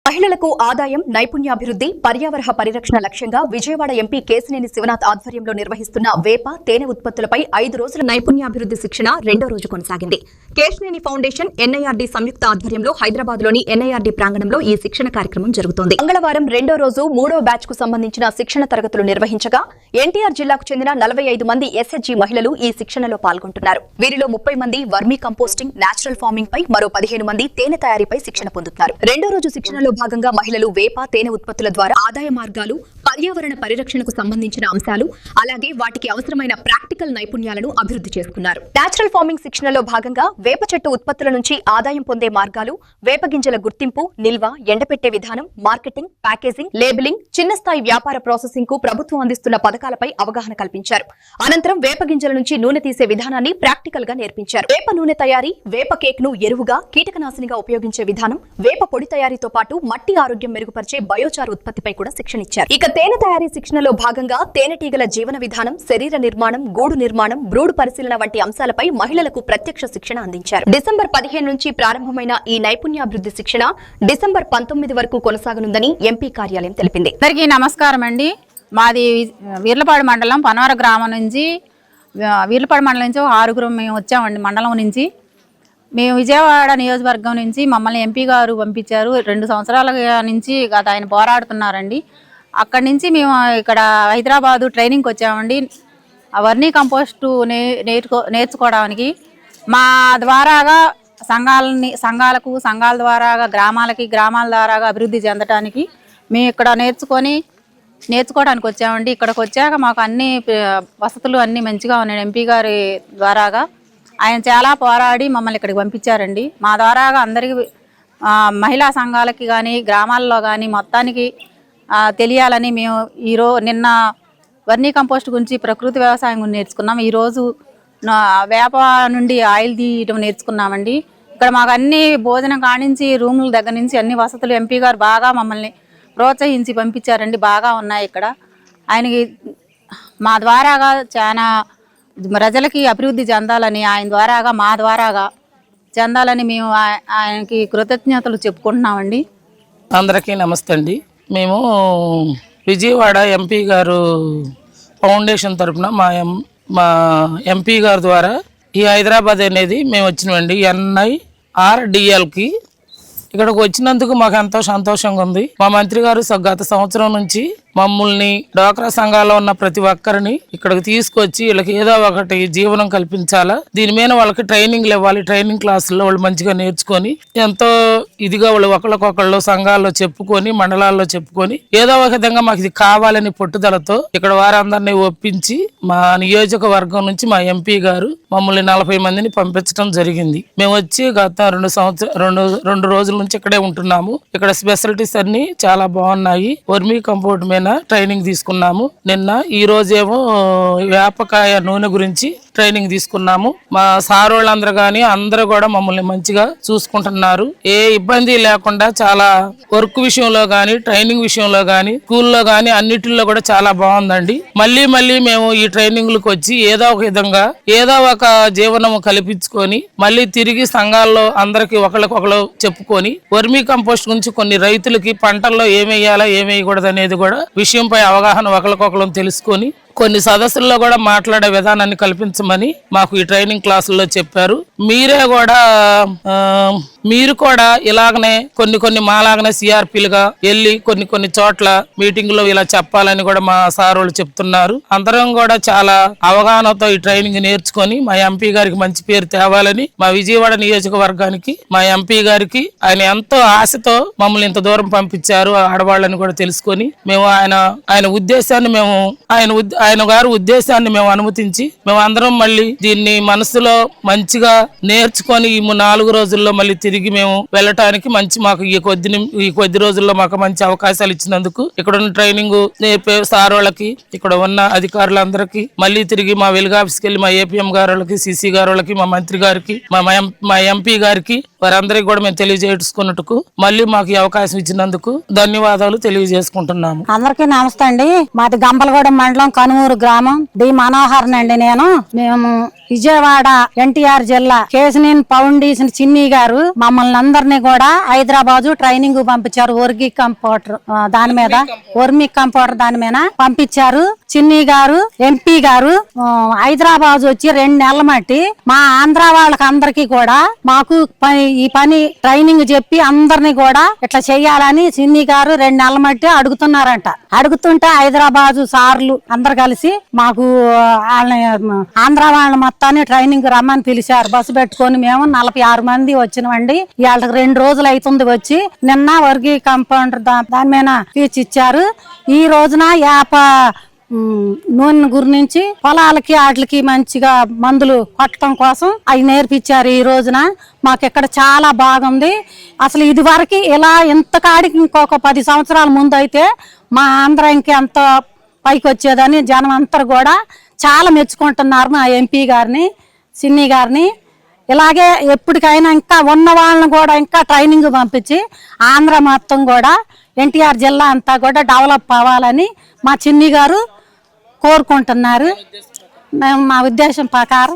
మహిళలకు ఆదాయం, నైపుణ్యాభివృద్ధి, పర్యావరణ పరిరక్షణ లక్ష్యంగా విజయవాడ ఎంపీ కేశినేని శివనాథ్ ఆధ్వర్యంలో నిర్వహిస్తున్న వేప, తేనె ఉత్పత్తులపై 5 రోజుల నైపుణ్యాభివృద్ధి శిక్షణ రెండో రోజు కొనసాగింది. కేశినేని ఫౌండేషన్, ఎన్ఐఆర్డీ సంయుక్త ఆధ్వర్యంలో హైదరాబాద్లోని ఎన్ఐఆర్డీ ప్రాంగణంలో ఈ శిక్షణ కార్యక్రమం జరుగుతోంది. మంగళవారం రెండో రోజు 3వ బ్యాచ్ కు సంబంధించిన శిక్షణ తరగతులు నిర్వహించగా ఎన్టీఆర్ జిల్లాకు చెందిన 45 మంది ఎస్హెచ్జీ మహిళలు ఈ శిక్షణలో పాల్గొంటున్నారు. వీరిలో 30 మంది వర్మీ కంపోస్టింగ్, నేచురల్ ఫార్మింగ్ పై, మరో 15 మంది తేనె తయారీపై శిక్షణ పొందుతున్నారు. రెండో రోజు శిక్షణలో భాగంగా మహిళలు వేప, తేనె ఉత్పత్తుల ద్వారా ఆదాయ మార్గాలు, పర్యావరణ పరిరక్షణకు సంబంధించిన అంశాలు, అలాగే వాటికి అవసరమైన ప్రాక్టికల్ నైపుణ్యాలను అభివృద్ధి చేసుకున్నారు. నేచురల్ ఫార్మింగ్ శిక్షణలో భాగంగా వేప చెట్టు ఉత్పత్తుల నుంచి ఆదాయం పొందే మార్గాలు, వేప గింజల గుర్తింపు, నిల్వ, ఎండపెట్టే విధానం, మార్కెటింగ్, ప్యాకేజింగ్, లేబులింగ్, చిన్న స్థాయి వ్యాపార ప్రాసెసింగ్ కు ప్రభుత్వం అందిస్తున్న పథకాలపై అవగాహన కల్పించారు. అనంతరం వేప గింజల నుంచి నూనె తీసే విధానాన్ని ప్రాక్టికల్ గా నేర్పించారు. వేప నూనె తయారీ, వేప కేక్ ను ఎరువుగా, కీటకనాశినిగా ఉపయోగించే విధానం, వేప పొడి తయారీతో పాటు మట్టి ఆరోగ్యం మెరుగుపరిచే బయోచార్ ఉత్పత్తిపై కూడా శిక్షణ ఇచ్చారు. ఇక తేనె తయారీ శిక్షణలో భాగంగా తేనెటీగల జీవన విధానం, శరీర నిర్మాణం, గూడు నిర్మాణం, బ్రూడ్ పరిశీలన వంటి అంశాలపై మహిళలకు ప్రత్యక్ష శిక్షణ అందించారు. డిసెంబర్ 15 నుంచి ప్రారంభమైన ఈ నైపుణ్యాభివృద్ధి శిక్షణ డిసెంబర్ 19 వరకు కొనసాగనుందని ఎంపీ కార్యాలయం తెలిపింది. అందరికీ నమస్కారం అండి. మాది వీర్లపాడు మండలం పనవర గ్రామం నుంచి, వీర్లపాడు మండలం నుంచి 6గురు మేము వచ్చామండి. మండలం నుంచి మేము విజయవాడ నియోజకవర్గం నుంచి మమ్మల్ని ఎంపీ గారు పంపించారు. 2 సంవత్సరాల నుంచి గత ఆయన పోరాడుతున్నారండి. అక్కడి నుంచి మేము ఇక్కడ హైదరాబాదు ట్రైనింగ్కి వచ్చామండి. వర్మీ కంపోస్టు నేర్చుకోవడానికి మా ద్వారాగా సంఘాలకు, సంఘాల ద్వారాగా గ్రామాల ద్వారాగా అభివృద్ధి చెందడానికి మేము ఇక్కడ నేర్చుకోవడానికి వచ్చామండి. ఇక్కడికి వచ్చాక మాకు అన్ని వసతులు అన్నీ మంచిగా ఉన్నాయి. ఎంపీ గారి ద్వారాగా ఆయన చాలా పోరాడి మమ్మల్ని ఇక్కడికి పంపించారండి. మా ద్వారాగా అందరికీ, మహిళా సంఘాలకి కానీ, గ్రామాల్లో కానీ మొత్తానికి తెలియాలని మేము నిన్న వర్మీ కంపోస్ట్ గురించి, ప్రకృతి వ్యవసాయం గురించి నేర్చుకున్నాం. ఈరోజు వేప నుండి ఆయిల్ తీయటం నేర్చుకున్నామండి. ఇక్కడ మాకు అన్ని భోజనం కానించి, రూముల దగ్గర నుంచి అన్ని వసతులు ఎంపీ గారు బాగా మమ్మల్ని ప్రోత్సహించి పంపించారండి. బాగా ఉన్నాయి ఇక్కడ. ఆయనకి మా ద్వారాగా చాలా ప్రజలకి అభివృద్ధి చెందాలని, ఆయన ద్వారాగా మా ద్వారాగా చెందాలని మేము ఆయనకి కృతజ్ఞతలు చెప్పుకుంటున్నామండి. అందరికీ నమస్తే అండి. మేము విజయవాడ ఎంపీ గారు ఫౌండేషన్ తరఫున మా ఎంపీ గారి ద్వారా ఈ హైదరాబాద్ అనేది మేము వచ్చినామండి. NIRDLకి ఇక్కడికి వచ్చినందుకు మాకు ఎంతో సంతోషంగా ఉంది. మా మంత్రి గారు గత సంవత్సరం నుంచి మమ్మల్ని డ్వాక్రా సంఘాల్లో ఉన్న ప్రతి ఒక్కరిని ఇక్కడికి తీసుకొచ్చి వీళ్ళకి ఏదో ఒకటి జీవనం కల్పించాలా, దీని మీద వాళ్ళకి ట్రైనింగ్లు ఇవ్వాలి. ట్రైనింగ్ క్లాసుల్లో వాళ్ళు మంచిగా నేర్చుకొని ఎంతో ఇదిగా వాళ్ళు ఒకళ్ళకొకళ్ళు సంఘాల్లో చెప్పుకొని, మండలాల్లో చెప్పుకొని ఏదో ఒక విధంగా మాకు ఇది కావాలని పట్టుదలతో ఇక్కడ వారందరినీ ఒప్పించి మా నియోజకవర్గం నుంచి మా ఎంపీ గారు మమ్మల్ని 40 మందిని పంపించడం జరిగింది. మేము వచ్చి గత 2 రోజుల నుంచి ఇక్కడే ఉంటున్నాము. ఇక్కడ స్పెషాలిటీస్ అన్ని చాలా బాగున్నాయి. వర్మీ కంపోస్ట్ మీద ట్రైనింగ్ తీసుకున్నాము. ఈ రోజేమో వేపకాయ నూనె గురించి ట్రైనింగ్ తీసుకున్నాము. మా సార్ వాళ్ళందరూ కానీ అందరూ కూడా మమ్మల్ని మంచిగా చూసుకుంటున్నారు. ఏ ఇబ్బంది లేకుండా చాలా వర్క్ విషయంలో కానీ, ట్రైనింగ్ విషయంలో కానీ, స్కూల్లో కానీ అన్నిటిలో కూడా చాలా బాగుందండి. మళ్ళీ మేము ఈ ట్రైనింగ్లకు వచ్చి ఏదో ఒక విధంగా ఏదో ఒక జీవనం కల్పించుకొని మళ్ళీ తిరిగి సంఘాల్లో అందరికి ఒకళ్ళకొకళ్ళు చెప్పుకొని వర్మీ కంపోస్ట్ గురించి కొన్ని రైతులకి పంటల్లో ఏమేయాలా ఏమేయకూడదు అనేది కూడా విషయంపై అవగాహన ఒకరికొకరు తెలుసుకొని కొన్ని సదస్సుల్లో కూడా మాట్లాడే విధానాన్ని కల్పించమని మాకు ఈ ట్రైనింగ్ క్లాసుల్లో చెప్పారు. మీరు కూడా ఇలాగనే కొన్ని మాలాగనే సిఆర్పీలుగా వెళ్ళి కొన్ని చోట్ల మీటింగ్ లో ఇలా చెప్పాలని కూడా మా సార్ వాళ్ళు చెప్తున్నారు. అందరం కూడా చాలా అవగాహనతో ఈ ట్రైనింగ్ నేర్చుకొని మా ఎంపీ గారికి మంచి పేరు తేవాలని, మా విజయవాడ నియోజకవర్గానికి మా ఎంపీ గారికి ఆయన ఎంతో ఆశతో మమ్మల్ని ఇంత దూరం పంపించారు. ఆడవాళ్ళని కూడా తెలుసుకొని మేము ఆయన ఉద్దేశాన్ని ఆయన గారి ఉద్దేశాన్ని మేము అనుమతించి మేము అందరం మళ్ళీ దీన్ని మనసులో మంచిగా నేర్చుకొని ఈ 4 రోజుల్లో మళ్ళీ తిరిగి మేము వెళ్ళటానికి మాకు ఈ కొద్ది రోజుల్లో మాకు మంచి అవకాశాలు ఇచ్చినందుకు ఇక్కడ ఉన్న ట్రైనింగ్ నేర్పే సార్ వాళ్ళకి, ఇక్కడ ఉన్న అధికారులందరికీ, మళ్ళీ తిరిగి మా వెలుగు ఆఫీస్కి వెళ్ళి మా APM గారు వాళ్ళకి, CC గారు వాళ్ళకి, మా మంత్రి గారికి, మా ఎంపీ గారికి, వారందరికీ కూడా మేము తెలియజేసుకున్నట్టుకు మళ్ళీ మాకు ఈ అవకాశం ఇచ్చినందుకు ధన్యవాదాలు తెలియజేసుకుంటున్నాము. అందరికీ నమస్తే అండి. మాది గంపలగూడెం మండలం, కనుమూరు గ్రామం. డి మనోహర్ అండి. మేము విజయవాడ NTR జిల్లా కేశినేని ఫౌండేషన్ చిన్ని గారు మమ్మల్ని అందరినీ కూడా హైదరాబాదు ట్రైనింగ్ పంపించారు. వర్మీ కంప్యూటర్ దాని మీద పంపించారు. చిన్ని గారు ఎంపీ గారు హైదరాబాద్ వచ్చి 2 నెలల మట్టి మా ఆంధ్ర వాళ్ళకి అందరికి కూడా మాకు ఈ పని ట్రైనింగ్ చెప్పి అందరినీ కూడా ఇట్లా చెయ్యాలని చిన్ని గారు 2 నెలల మట్టి అడుగుతున్నారంట. అడుగుతుంటే హైదరాబాదు సార్లు అందరు కలిసి మాకు ఆంధ్ర వాళ్ళ మొత్తాన్ని ట్రైనింగ్ రమ్మని పిలిచారు. బస్సు పెట్టుకొని మేము 46 మంది వచ్చినవండి. వాళ్ళకి 2 రోజులు అవుతుంది వచ్చి. నిన్న వర్గీ కంపౌండర్ దాని మీద స్పీచ్ ఇచ్చారు. ఈ రోజున నూనె గురించి పొలాలకి వాటికి మంచిగా మందులు కొట్టడం కోసం అవి నేర్పించారు. ఈ రోజున మాకు ఇక్కడ చాలా బాగుంది. అసలు ఇది వరకు ఇలా ఇంతకాడికి ఇంకొక 10 సంవత్సరాల ముందు అయితే మా ఆంధ్ర ఇంకెంత పైకి వచ్చేదని జనం అంతా కూడా చాలా మెచ్చుకుంటున్నారు మా ఎంపీ గారిని, సిన్ని గారిని. ఇలాగే ఎప్పటికైనా ఇంకా ఉన్న వాళ్ళని కూడా ఇంకా ట్రైనింగ్ పంపించి ఆంధ్ర మొత్తం కూడా ఎన్టీఆర్ జిల్లా అంతా కూడా డెవలప్ అవ్వాలని మా చిన్ని గారు కోరుకుంటున్నారు. మా ఉద్దేశం ప్రకారం